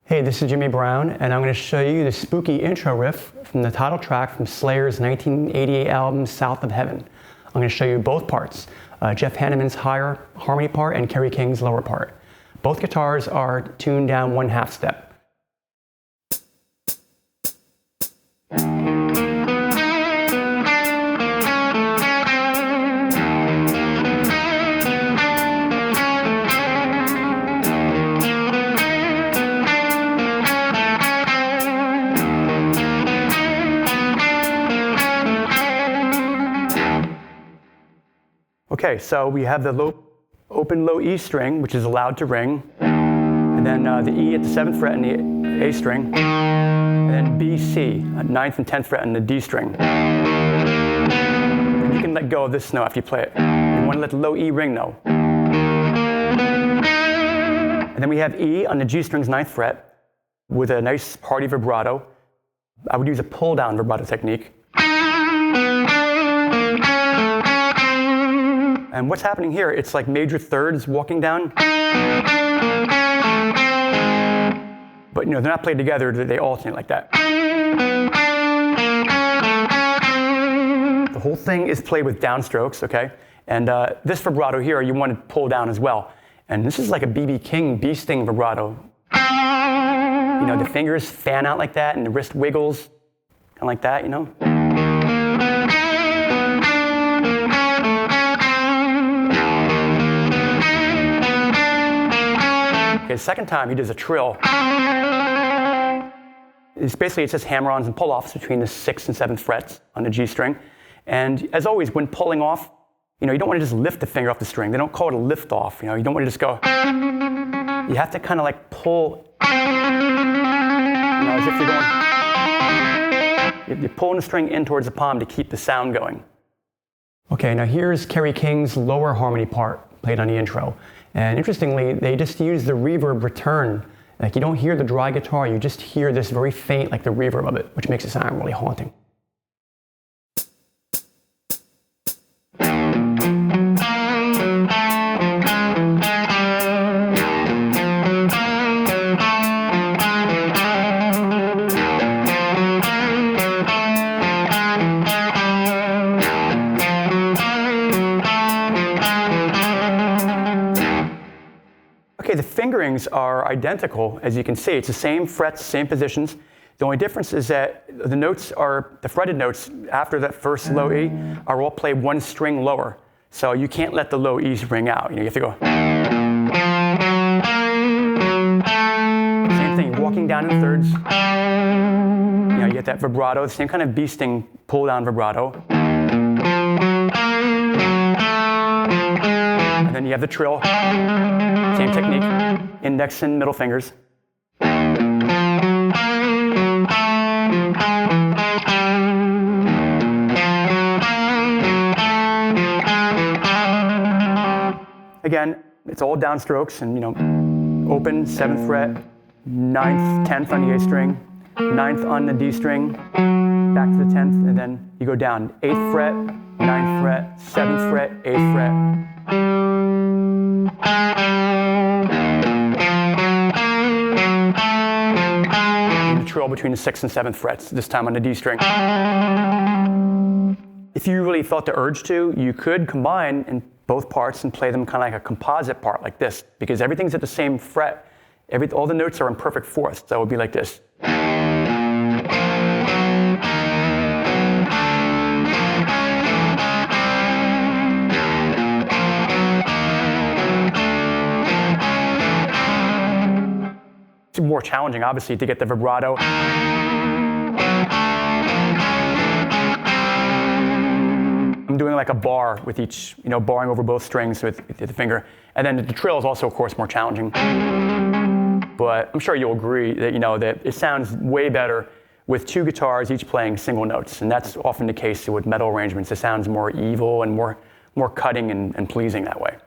Hey, this is Jimmy Brown, and I'm going to show you the spooky intro riff from the title track from Slayer's 1988 album, South of Heaven. I'm going to show you both parts, Jeff Hanneman's higher harmony part and Kerry King's lower part. Both guitars are tuned down 1/2 step. Okay, so we have the open low E string, which is allowed to ring, and then the E at the 7th fret and the A string, and then B, C, 9th and 10th fret and the D string. And you can let go of this note after you play it. You want to let the low E ring though. And then we have E on the G string's 9th fret with a nice hearty vibrato. I would use a pull down vibrato technique. And what's happening here, it's like major thirds walking down. But they're not played together, they alternate like that. The whole thing is played with downstrokes, okay? And this vibrato here, you want to pull down as well. And this is like a B.B. King bee sting vibrato. The fingers fan out like that and the wrist wiggles, kind of like that, Okay, the second time he does a trill. It's just hammer-ons and pull-offs between the 6th and 7th frets on the G string. And as always, when pulling off, you don't want to just lift the finger off the string. They don't call it a lift off. You don't want to just go. You have to kind of like pull, as if you're going. You're pulling the string in towards the palm to keep the sound going. Okay, now here's Kerry King's lower harmony part played on the intro. And interestingly, they just use the reverb return. Like you don't hear the dry guitar, you just hear this very faint, like the reverb of it, which makes it sound really haunting. Okay, the fingerings are identical, as you can see. It's the same frets, same positions. The only difference is that the fretted notes after that first low E are all played one string lower. So you can't let the low E's ring out. You have to go. Same thing, walking down in thirds. You get that vibrato, the same kind of bee sting pull down vibrato. And then you have the trill. Same technique, index and middle fingers. Again, it's all downstrokes and open 7th fret, 9th, 10th on the A string, 9th on the D string, back to the 10th, and then you go down 8th fret, 9th fret, 7th fret, 8th fret. Trill between the 6th and 7th frets, this time on the D string. If you really felt the urge to, you could combine in both parts and play them kind of like a composite part like this, because everything's at the same fret. All the notes are in perfect fourths, so it would be like this. It's more challenging, obviously, to get the vibrato. I'm doing like a bar with each, barring over both strings with the finger. And then the trill is also, of course, more challenging. But I'm sure you'll agree that, that it sounds way better with two guitars, each playing single notes. And that's often the case with metal arrangements. It sounds more evil and more cutting and pleasing that way.